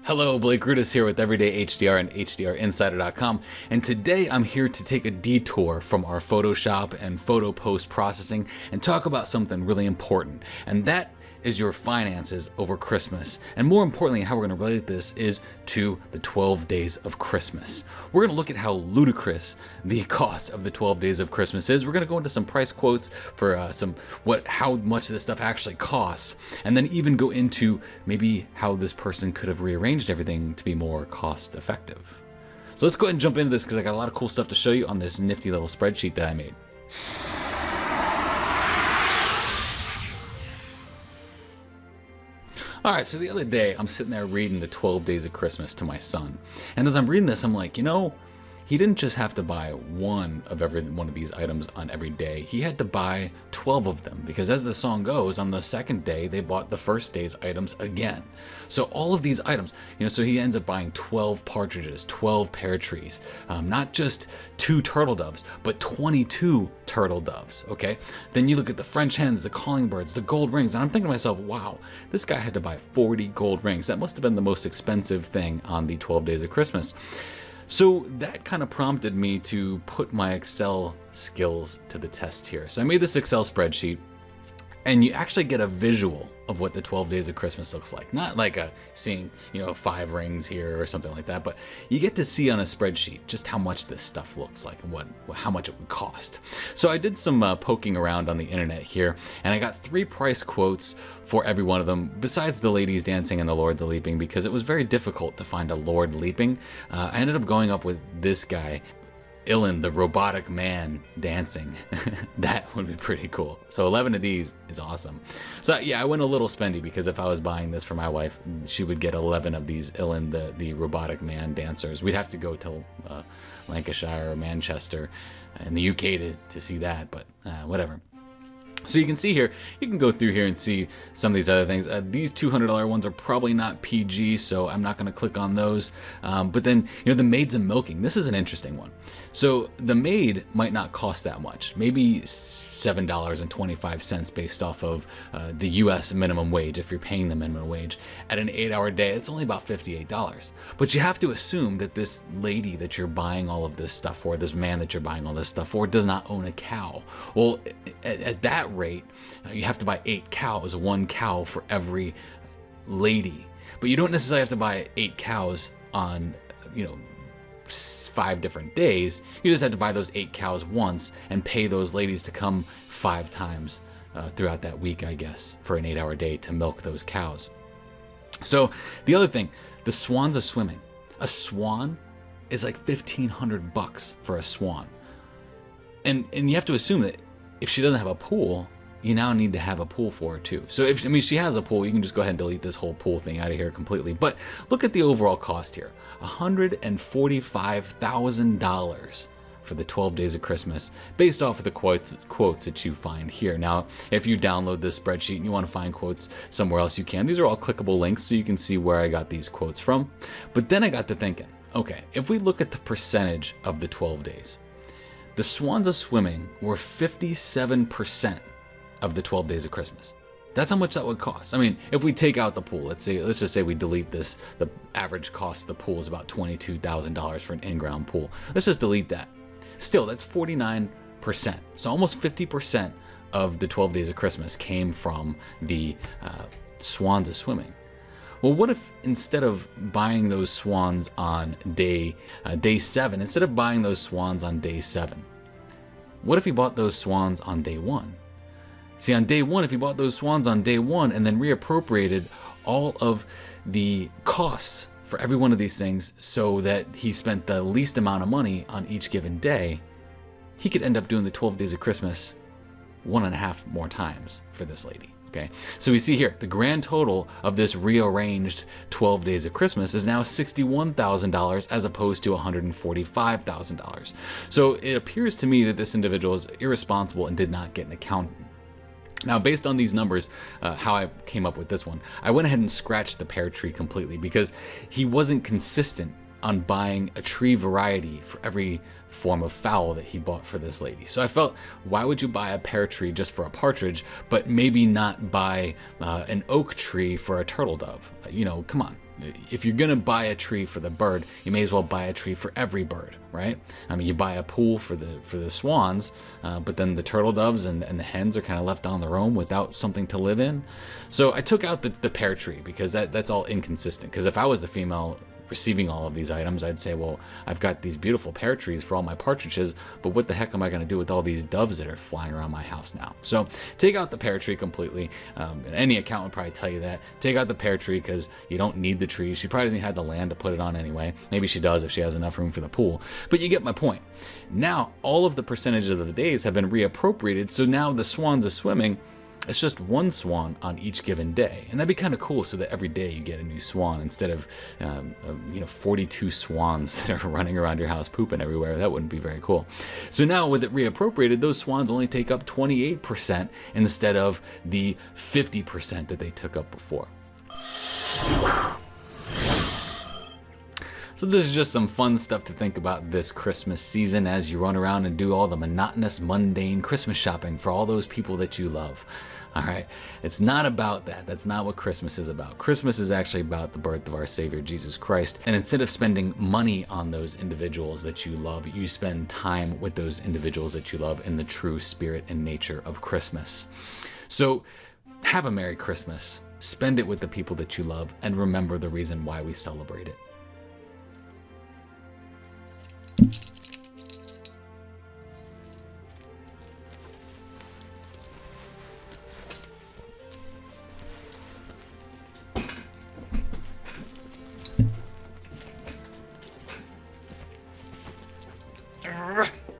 Hello, Blake Rudis here with Everyday HDR and HDRinsider.com, and today I'm here to take a detour from our Photoshop and photo post processing and talk about something really important, and that is your finances over Christmas. And more importantly, how we're going to relate this is to the 12 days of Christmas. We're going to look at how ludicrous the cost of the 12 days of Christmas is. We're going to go into some price quotes for how much this stuff actually costs, and then even go into maybe how this person could have rearranged everything to be more cost effective. So let's go ahead and jump into this because I got a lot of cool stuff to show you on this nifty little spreadsheet that I made. Alright, so the other day I'm sitting there reading the 12 Days of Christmas to my son. And as I'm reading this, I'm like, he didn't just have to buy one of every one of these items on every day. He had to buy 12 of them because as the song goes, on the second day, they bought the first day's items again. So all of these items, so he ends up buying 12 partridges, 12 pear trees, not just 2 turtle doves, but 22 turtle doves, okay? Then you look at the French hens, the calling birds, the gold rings, and I'm thinking to myself, wow, this guy had to buy 40 gold rings. That must have been the most expensive thing on the 12 Days of Christmas. So that kind of prompted me to put my Excel skills to the test here. So I made this Excel spreadsheet, and you actually get a visual of what the 12 Days of Christmas looks like. Not like seeing, 5 rings here or something like that, but you get to see on a spreadsheet just how much this stuff looks like and how much it would cost. So I did some poking around on the internet here, and I got 3 price quotes for every one of them, besides the ladies dancing and the lords leaping, because it was very difficult to find a lord leaping. I ended up going up with this guy, Ilan, the robotic man dancing. That would be pretty cool. So 11 of these is awesome. So yeah, I went a little spendy because if I was buying this for my wife, she would get 11 of these Ilan, the robotic man dancers. We'd have to go to Lancashire or Manchester in the UK to see that, but whatever. So you can see here, you can go through here and see some of these other things. These $200 ones are probably not PG, so I'm not going to click on those. But then, the maids and milking. This is an interesting one. So the maid might not cost that much, maybe $7.25 based off of the US minimum wage, if you're paying the minimum wage. At an 8-hour day, it's only about $58. But you have to assume that this lady that you're buying all of this stuff for, this man that you're buying all this stuff for, does not own a cow. Well, at that rate, you have to buy 8 cows, 1 cow for every lady. But you don't necessarily have to buy 8 cows on, 5 different days. You just have to buy those 8 cows once and pay those ladies to come 5 times throughout that week, I guess, for an 8-hour day to milk those cows. So the other thing, the swans are swimming. A swan is like $1,500 for a swan. And you have to assume that if she doesn't have a pool, you now need to have a pool for her too. So if she has a pool, you can just go ahead and delete this whole pool thing out of here completely. But look at the overall cost here, $145,000 for the 12 Days of Christmas, based off of the quotes that you find here. Now, if you download this spreadsheet and you want to find quotes somewhere else, you can. These are all clickable links, so you can see where I got these quotes from. But then I got to thinking, okay, if we look at the percentage of the 12 days, the swans are swimming were 57% of the 12 Days of Christmas. That's how much that would cost. I mean, if we take out the pool, let's just say we delete this, the average cost of the pool is about $22,000 for an in-ground pool. Let's just delete that. Still, that's 49%. So almost 50% of the 12 Days of Christmas came from the swans are swimming. Well, what if instead of buying those swans on day 7, instead of buying those swans on day 7, what if he bought those swans on day 1? See, on day 1, if he bought those swans on day 1 and then reappropriated all of the costs for every one of these things so that he spent the least amount of money on each given day, he could end up doing the 12 Days of Christmas 1.5 more times for this lady. Okay, so we see here the grand total of this rearranged 12 Days of Christmas is now $61,000 as opposed to $145,000. So it appears to me that this individual is irresponsible and did not get an accountant. Now, based on these numbers, how I came up with this one, I went ahead and scratched the pear tree completely because he wasn't consistent on buying a tree variety for every form of fowl that he bought for this lady. So I felt, why would you buy a pear tree just for a partridge, but maybe not buy an oak tree for a turtle dove? Come on. If you're going to buy a tree for the bird, you may as well buy a tree for every bird, right? I mean, you buy a pool for the swans, but then the turtle doves and the hens are kind of left on their own without something to live in. So I took out the pear tree because that's all inconsistent. Because if I was the female receiving all of these items, I'd say, well, I've got these beautiful pear trees for all my partridges, but what the heck am I going to do with all these doves that are flying around my house now? So take out the pear tree completely. And any accountant would probably tell you that. Take out the pear tree because you don't need the tree. She probably doesn't have the land to put it on anyway. Maybe she does if she has enough room for the pool. But you get my point. Now, all of the percentages of the days have been reappropriated, so now the swans are swimming. It's just one swan on each given day. And that'd be kind of cool, so that every day you get a new swan instead of 42 swans that are running around your house pooping everywhere. That wouldn't be very cool. So now with it reappropriated, those swans only take up 28% instead of the 50% that they took up before. So this is just some fun stuff to think about this Christmas season as you run around and do all the monotonous, mundane Christmas shopping for all those people that you love. All right, it's not about that. That's not what Christmas is about. Christmas is actually about the birth of our Savior, Jesus Christ. And instead of spending money on those individuals that you love, you spend time with those individuals that you love in the true spirit and nature of Christmas. So have a Merry Christmas. Spend it with the people that you love and remember the reason why we celebrate it.